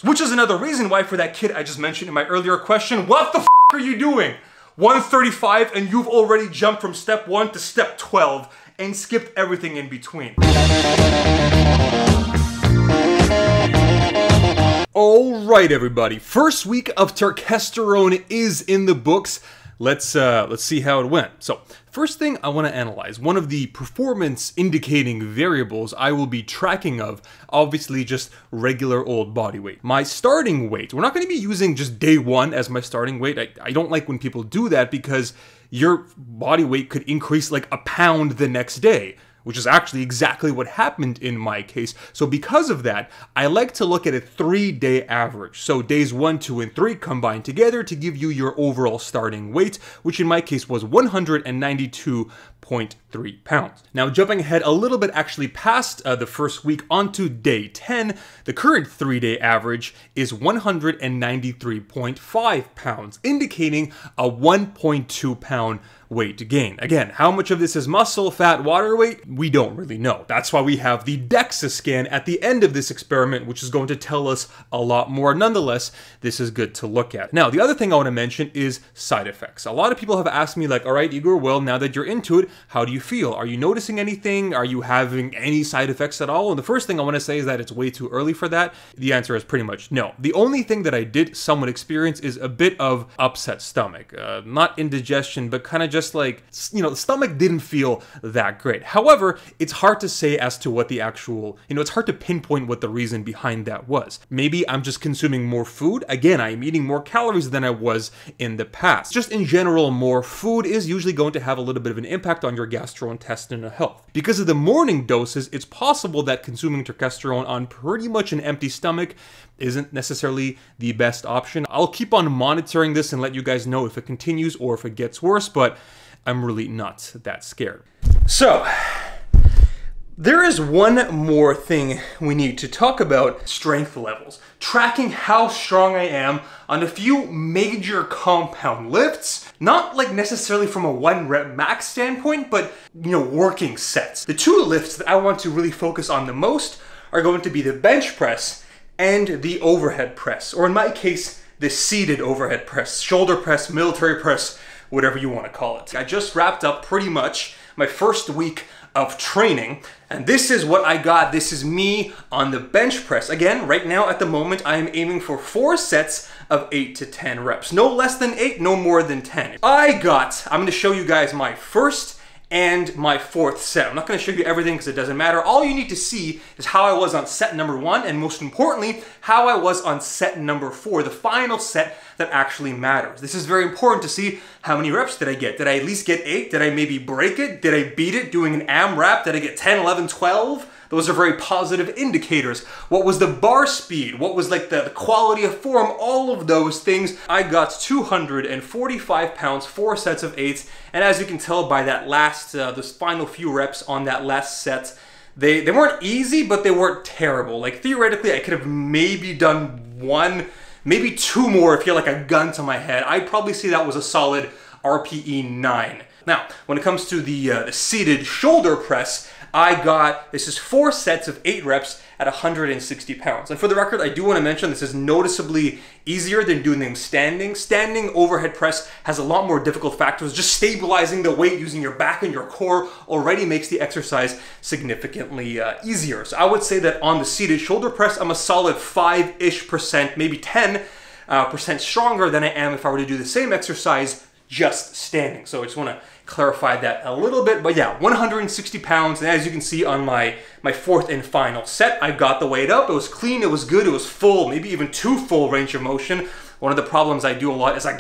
Which is another reason why for that kid I just mentioned in my earlier question, what the f are you doing? 135 and you've already jumped from step 1 to step 12 and skipped everything in between. Alright everybody, first week of Turkesterone is in the books. Let's see how it went. So, first thing I want to analyze, one of the performance indicating variables I will be tracking of, obviously just regular old body weight. My starting weight, we're not going to be using just day 1 as my starting weight. I don't like when people do that because your body weight could increase like a pound the next day, which is actually exactly what happened in my case. So because of that, I like to look at a 3-day average. So days 1, 2, and 3 combined together to give you your overall starting weight, which in my case was 192.3 pounds. Now jumping ahead a little bit actually past the first week onto day 10, the current 3-day average is 193.5 pounds, indicating a 1.2 pound weight gain. Again, how much of this is muscle, fat, water weight? We don't really know. That's why we have the DEXA scan at the end of this experiment, which is going to tell us a lot more. Nonetheless, this is good to look at. Now, the other thing I want to mention is side effects. A lot of people have asked me like, all right, Igor, well, now that you're into it, how do you feel? Are you noticing anything? Are you having any side effects at all? And the first thing I want to say is that it's way too early for that. The answer is pretty much no. The only thing that I did somewhat experience is a bit of upset stomach. Not indigestion, but kind of just like, you know, the stomach didn't feel that great. However, it's hard to say as to what the actual, it's hard to pinpoint what the reason behind that was. Maybe I'm just consuming more food. Again, I'm eating more calories than I was in the past. Just in general, more food is usually going to have a little bit of an impact on your gastrointestinal health. Because of the morning doses, it's possible that consuming turkesterone on pretty much an empty stomach isn't necessarily the best option. I'll keep on monitoring this and let you guys know if it continues or if it gets worse, but I'm really not that scared. So, there is one more thing we need to talk about: strength levels. Tracking how strong I am on a few major compound lifts, not like necessarily from a 1 rep max standpoint, but working sets. The 2 lifts that I want to really focus on the most are going to be the bench press and the overhead press, or in my case, the seated overhead press, shoulder press, military press, whatever you want to call it. I just wrapped up pretty much my first week of training, and this is what I got. This is me on the bench press. Again, right now at the moment, I am aiming for 4 sets of 8 to 10 reps. No less than 8, no more than 10. I'm going to show you guys my first and my 4th set. I'm not going to show you everything because it doesn't matter. All you need to see is how I was on set number 1, and most importantly, how I was on set number 4, the final set that actually matters. This is very important to see how many reps did I get. Did I at least get 8? Did I maybe break it? Did I beat it doing an AMRAP? Did I get 10, 11, 12? Those are very positive indicators. What was the bar speed? What was like the quality of form? All of those things. I got 245 pounds, 4 sets of 8s, and as you can tell by that last, those final few reps on that last set, they weren't easy, but they weren't terrible. Like theoretically, I could have maybe done 1, maybe 2 more if you had like a gun to my head. I'd probably say that was a solid RPE 9. Now, when it comes to the seated shoulder press, this is 4 sets of 8 reps at 160 pounds. And for the record, I do want to mention this is noticeably easier than doing them standing. Standing overhead press has a lot more difficult factors. Just stabilizing the weight using your back and your core already makes the exercise significantly easier. So I would say that on the seated shoulder press, I'm a solid 5-ish%, maybe 10% stronger than I am if I were to do the same exercise just standing. So I just want to clarify that a little bit, but yeah, 160 pounds, and as you can see on my 4th and final set, I got the weight up. It was clean, it was good, it was full, maybe even too full range of motion. One of the problems I do a lot is I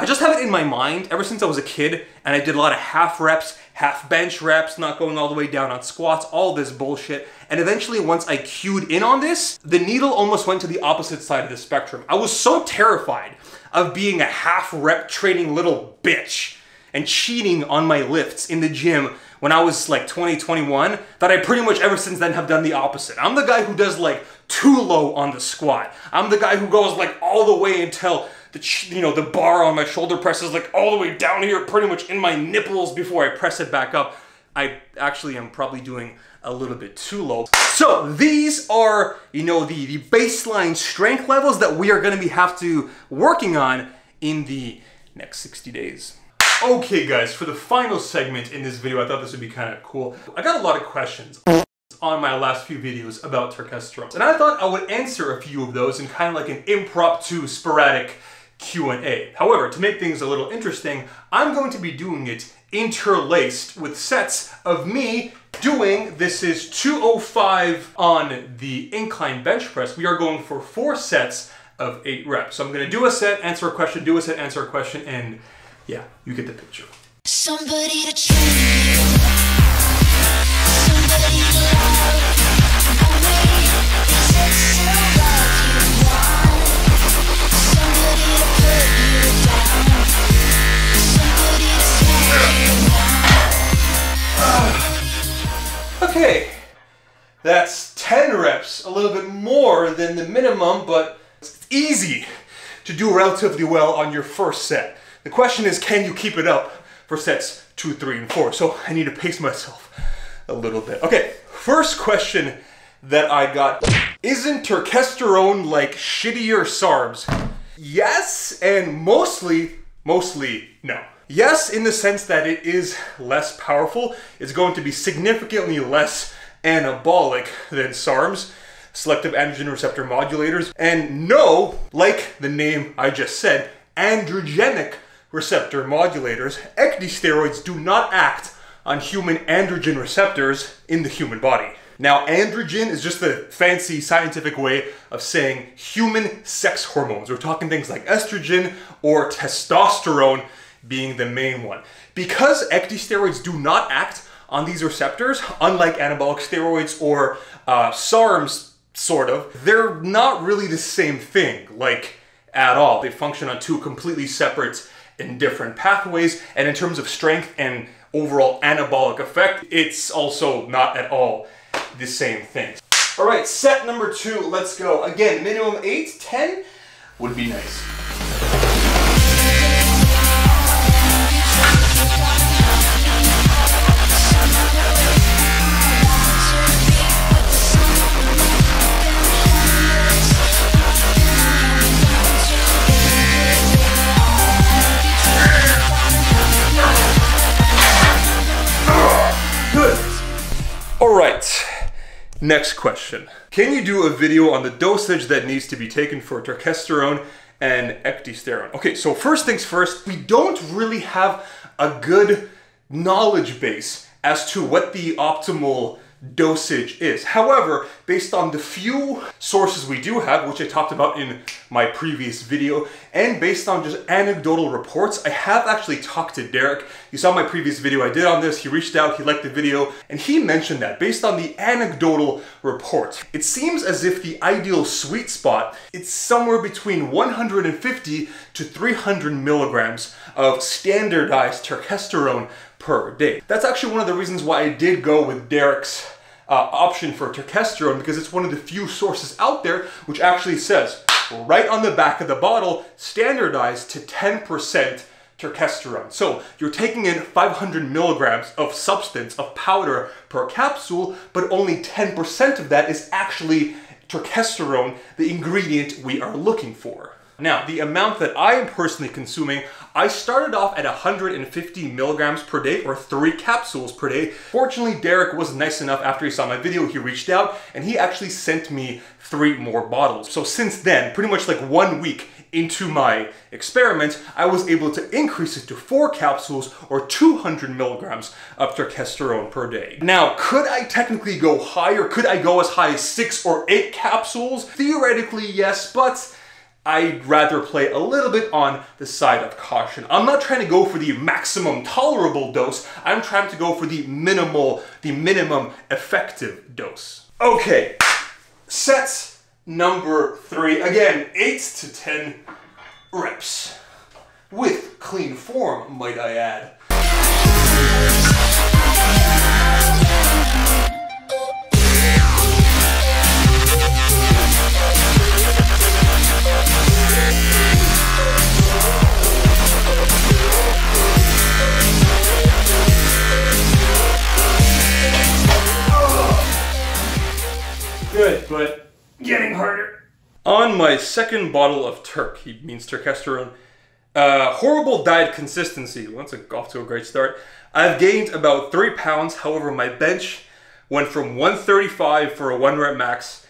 just have it in my mind ever since I was a kid, and I did a lot of half reps, half bench reps, not going all the way down on squats, all this bullshit. And eventually, once I cued in on this, the needle almost went to the opposite side of the spectrum. I was so terrified of being a half rep training little bitch and cheating on my lifts in the gym when I was like 20, 21, that I pretty much ever since then have done the opposite. I'm the guy who does like too low on the squat. I'm the guy who goes like all the way until the bar on my shoulder press is like all the way down here, pretty much in my nipples before I press it back up. I actually am probably doing a little bit too low. So these are, you know, the baseline strength levels that we are going to have to working on in the next 60 days. Okay guys, for the final segment in this video, I thought this would be kind of cool. I got a lot of questions on my last few videos about turkesterone, and I thought I would answer a few of those in kind of like an impromptu, sporadic Q&A. However, to make things a little interesting, I'm going to be doing it interlaced with sets of me doing, this is 205 on the incline bench press. We are going for 4 sets of 8 reps. So I'm going to do a set, answer a question, do a set, answer a question, and yeah, you get the picture. Somebody to train you. Somebody to love. Away. Is it still love you want? Somebody to put you down. Somebody to slow you down. Okay. That's 10 reps, a little bit more than the minimum, but it's easy to do relatively well on your first set. The question is, can you keep it up for sets 2, 3, and 4? So I need to pace myself a little bit. Okay, first question that I got. Isn't turkesterone like shittier SARMS? Yes, and mostly no. Yes, in the sense that it is less powerful. It's going to be significantly less anabolic than SARMS, selective androgen receptor modulators. And no, like the name I just said, androgenic receptor modulators, ecdysteroids do not act on human androgen receptors in the human body. Now, androgen is just a fancy scientific way of saying human sex hormones. We're talking things like estrogen or testosterone being the main one. Because ecdysteroids do not act on these receptors, unlike anabolic steroids or SARMs, sort of, they're not really the same thing, like, at all. They function on 2 completely separate and different pathways, and in terms of strength and overall anabolic effect, it's also not at all the same thing. All right, set number 2, let's go. Again, minimum 8, 10 would be nice. Alright, next question. Can you do a video on the dosage that needs to be taken for turkesterone and ecdysteroid? Okay, so first things first, we don't really have a good knowledge base as to what the optimal dosage is. However, based on the few sources we do have, which I talked about in my previous video, and based on just anecdotal reports, I have actually talked to Derek. You saw my previous video I did on this. He reached out, he liked the video, and he mentioned that based on the anecdotal reports, it seems as if the ideal sweet spot is somewhere between 150 to 300 milligrams of standardized turkesterone per day. That's actually one of the reasons why I did go with Derek's option for turkesterone, because it's one of the few sources out there which actually says right on the back of the bottle, standardized to 10% turkesterone. So you're taking in 500 milligrams of substance, of powder per capsule, but only 10% of that is actually turkesterone, the ingredient we are looking for. Now, the amount that I am personally consuming, I started off at 150 milligrams per day, or 3 capsules per day. Fortunately, Derek was nice enough after he saw my video, he reached out and he actually sent me 3 more bottles. So since then, pretty much like 1 week into my experiment, I was able to increase it to 4 capsules or 200 milligrams of turkesterone per day. Now, could I technically go higher? Could I go as high as 6 or 8 capsules? Theoretically, yes, but I'd rather play a little bit on the side of caution. I'm not trying to go for the maximum tolerable dose. I'm trying to go for the minimum effective dose. Okay, set number 3. Again, 8 to 10 reps. With clean form, might I add. On my second bottle of Turk, he means Turkesterone, horrible diet consistency. Once it's off to a great start. I've gained about 3 pounds. However, my bench went from 135 for a 1 rep max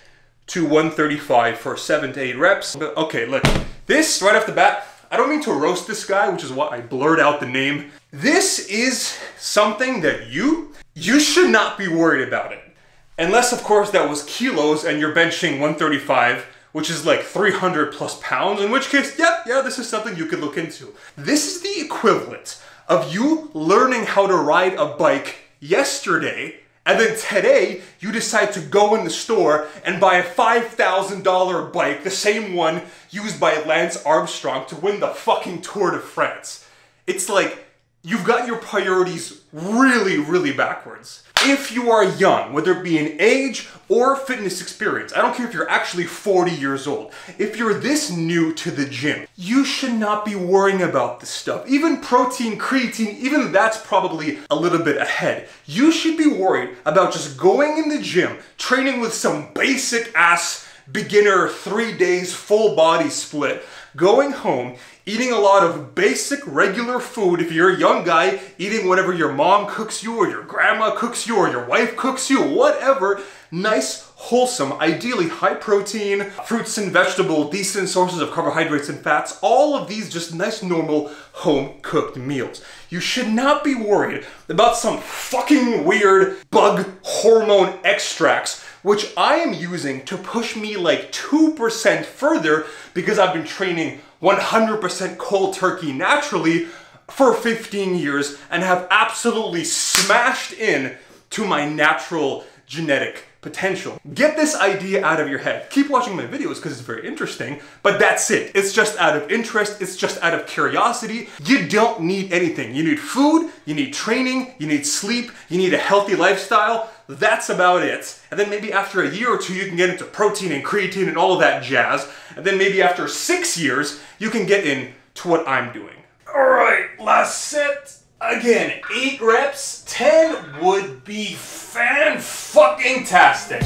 to 135 for 7 to 8 reps. Okay, look, this right off the bat, I don't mean to roast this guy, which is why I blurred out the name. This is something that you should not be worried about it. Unless, of course, that was kilos and you're benching 135, which is like 300 plus pounds, in which case, yeah, this is something you could look into. This is the equivalent of you learning how to ride a bike yesterday, and then today you decide to go in the store and buy a $5,000 bike, the same one used by Lance Armstrong to win the fucking Tour de France. It's like, you've got your priorities really, really backwards. If you are young, whether it be in age or fitness experience, I don't care if you're actually 40 years old, if you're this new to the gym, you should not be worrying about this stuff. Even protein, creatine, even that's probably a little bit ahead. You should be worried about just going in the gym, training with some basic ass beginner 3 days full body split, going home, eating a lot of basic regular food. If you're a young guy, eating whatever your mom cooks you or your grandma cooks you or your wife cooks you, whatever, nice, wholesome, ideally high protein, fruits and vegetables, decent sources of carbohydrates and fats, all of these just nice normal home cooked meals. You should not be worried about some fucking weird bug hormone extracts, which I am using to push me like 2% further because I've been training 100% cold turkey naturally for 15 years and have absolutely smashed in to my natural genetic potential. Get this idea out of your head. Keep watching my videos because it's very interesting, but that's it. It's just out of interest, it's just out of curiosity. You don't need anything. You need food, you need training, you need sleep, you need a healthy lifestyle. That's about it. And then maybe after a year or two, you can get into protein and creatine and all of that jazz. And then maybe after 6 years, you can get into what I'm doing. All right, last set. Again, 8 reps, 10 would be fan-fucking-tastic.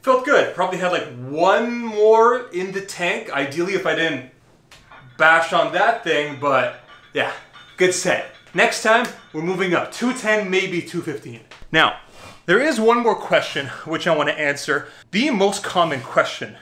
Felt good. Probably had like 1 more in the tank. Ideally if I didn't bash on that thing, but yeah, good set. Next time, we're moving up. 210, maybe 215. Now, there is one more question which I want to answer. The most common question.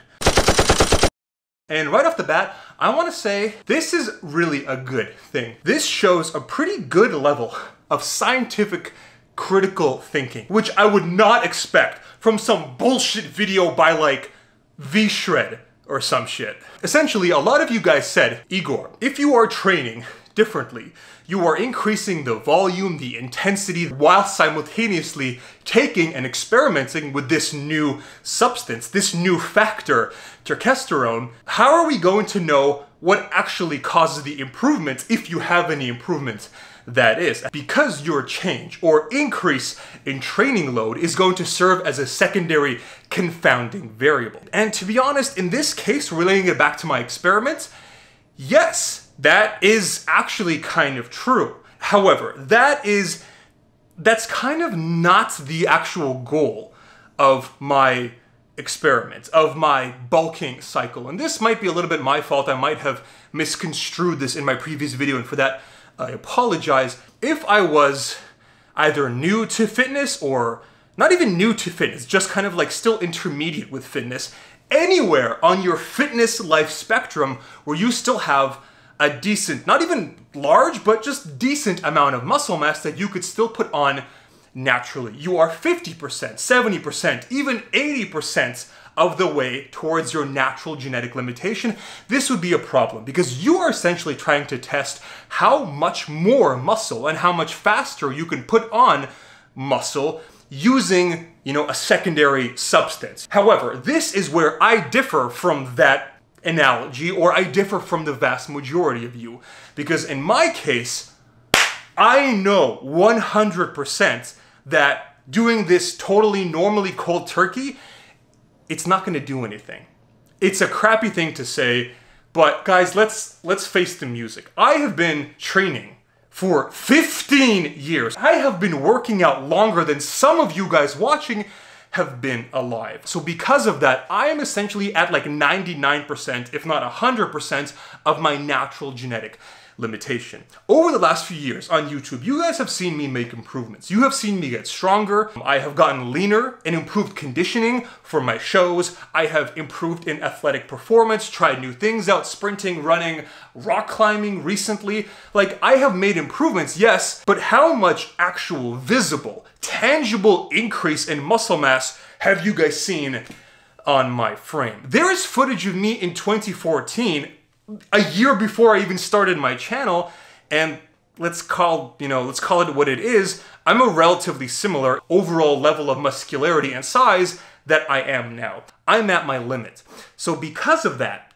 And right off the bat, I want to say this is really a good thing. This shows a pretty good level of scientific critical thinking, which I would not expect from some bullshit video by like V-Shred or some shit. Essentially, a lot of you guys said, Igor, if you are training differently, you are increasing the volume, the intensity, while simultaneously taking and experimenting with this new substance, this new factor, turkesterone. How are we going to know what actually causes the improvement, if you have any improvement? That is, because your change or increase in training load is going to serve as a secondary confounding variable. And to be honest, in this case, relating it back to my experiment, yes, that is actually kind of true. However, that's kind of not the actual goal of my experiment, of my bulking cycle. And this might be a little bit my fault. I might have misconstrued this in my previous video, and for that, I apologize. If I was either new to fitness or not even new to fitness, just kind of like still intermediate with fitness, anywhere on your fitness life spectrum where you still have a decent, not even large, but just decent amount of muscle mass that you could still put on naturally. You are 50%, 70%, even 80% of the way towards your natural genetic limitation. This would be a problem because you are essentially trying to test how much more muscle and how much faster you can put on muscle using, a secondary substance. However, this is where I differ from that analogy, or I differ from the vast majority of you. Because in my case, I know 100% that doing this totally normally cold turkey, it's not going to do anything. It's a crappy thing to say, but guys, let's face the music. I have been training for 15 years. I have been working out longer than some of you guys watching have been alive. So because of that, I am essentially at like 99%, if not 100% of my natural genetic limitation. Over the last few years on YouTube, you guys have seen me make improvements. You have seen me get stronger. I have gotten leaner and improved conditioning for my shows. I have improved in athletic performance, tried new things out, sprinting, running, rock climbing recently. Like, I have made improvements, yes, but how much actual visible, tangible increase in muscle mass have you guys seen on my frame? There is footage of me in 2014, a year before I even started my channel, and let's call it what it is. I'm a relatively similar overall level of muscularity and size that I am now. I'm at my limit. So because of that,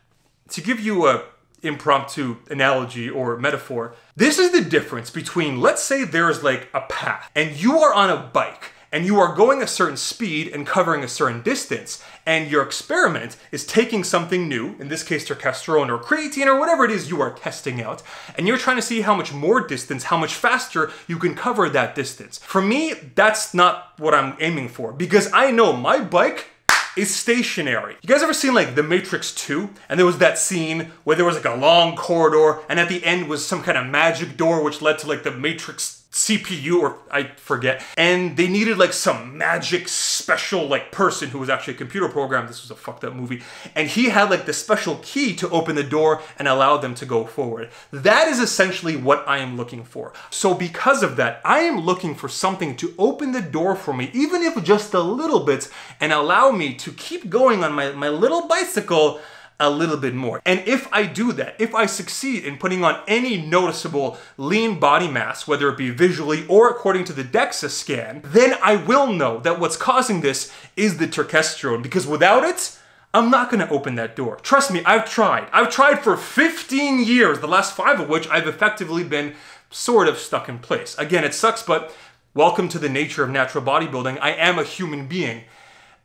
to give you a impromptu analogy or metaphor, this is the difference between, let's say there's like a path and you are on a bike and you are going a certain speed and covering a certain distance, and your experiment is taking something new, in this case turkesterone or creatine or whatever it is you are testing out, and you're trying to see how much more distance, how much faster you can cover that distance. For me, that's not what I'm aiming for, because I know my bike is stationary. You guys ever seen like The Matrix 2? And there was that scene where there was like a long corridor, and at the end was some kind of magic door which led to like the Matrix CPU, or I forget, and they needed like some magic special like person who was actually a computer program. This was a fucked up movie, and he had like the special key to open the door and allow them to go forward. That is essentially what I am looking for. So because of that, I am looking for something to open the door for me, even if just a little bit, and allow me to keep going on my little bicycle a little bit more. And if I do that, if I succeed in putting on any noticeable lean body mass, whether it be visually or according to the DEXA scan, then I will know that what's causing this is the turkesterone, because without it, I'm not gonna open that door. Trust me, I've tried. I've tried for 15 years, the last 5 of which I've effectively been sort of stuck in place. Again, it sucks, but welcome to the nature of natural bodybuilding. I am a human being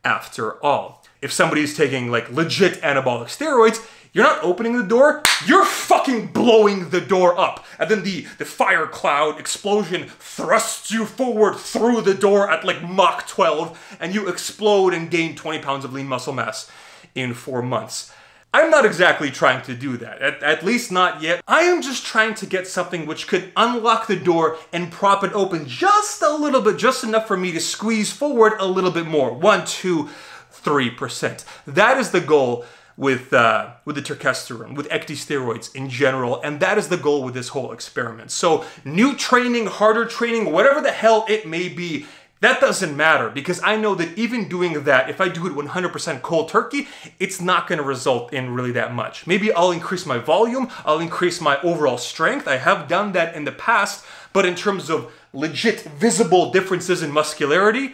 after all. If somebody's taking like legit anabolic steroids, you're not opening the door, you're fucking blowing the door up. And then the fire cloud explosion thrusts you forward through the door at like Mach 12, and you explode and gain 20 pounds of lean muscle mass in 4 months. I'm not exactly trying to do that, at least not yet. I am just trying to get something which could unlock the door and prop it open just a little bit, just enough for me to squeeze forward a little bit more. 1, 2, 3%. That is the goal with the turkesterone, with ecdysteroids in general, and that is the goal with this whole experiment. So new training, harder training, whatever the hell it may be, that doesn't matter, because I know that even doing that, if I do it 100% cold turkey, it's not going to result in really that much. Maybe I'll increase my volume, I'll increase my overall strength. I have done that in the past, but in terms of legit visible differences in muscularity,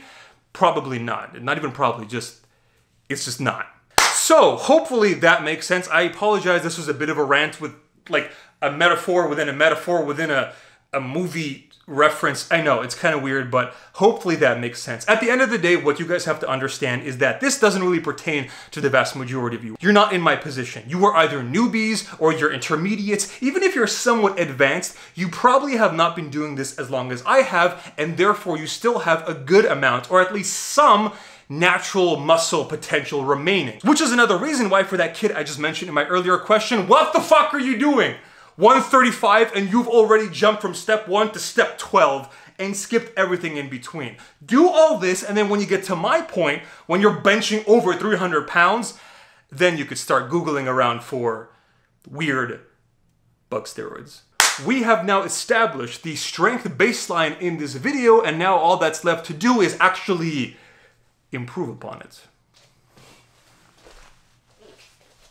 probably not. Not even probably, it's just not. So hopefully that makes sense. I apologize, this was a bit of a rant with like a metaphor within a movie reference. I know, it's kind of weird, but hopefully that makes sense. At the end of the day, what you guys have to understand is that this doesn't really pertain to the vast majority of you. You're not in my position. You are either newbies or you're intermediates. Even if you're somewhat advanced, you probably have not been doing this as long as I have, and therefore you still have a good amount, or at least some natural muscle potential remaining. Which is another reason why, for that kid I just mentioned in my earlier question, what the fuck are you doing? 135 and you've already jumped from step 1 to step 12 and skipped everything in between. Do all this, and then when you get to my point, when you're benching over 300 pounds, then you could start Googling around for weird bug steroids. We have now established the strength baseline in this video, and now all that's left to do is actually improve upon it.